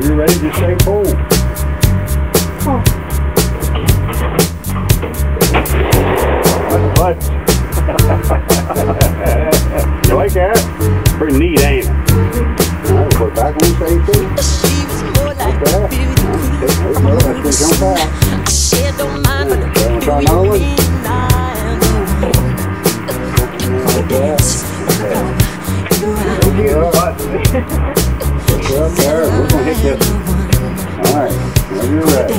you're ready, just say pull. What? You like that? Pretty neat, ain't it? Alright, put it back on the same thing. Like that. Let's jump out. Try another one. Like that. Look up there. We're going to hit this. Alright, now you're ready.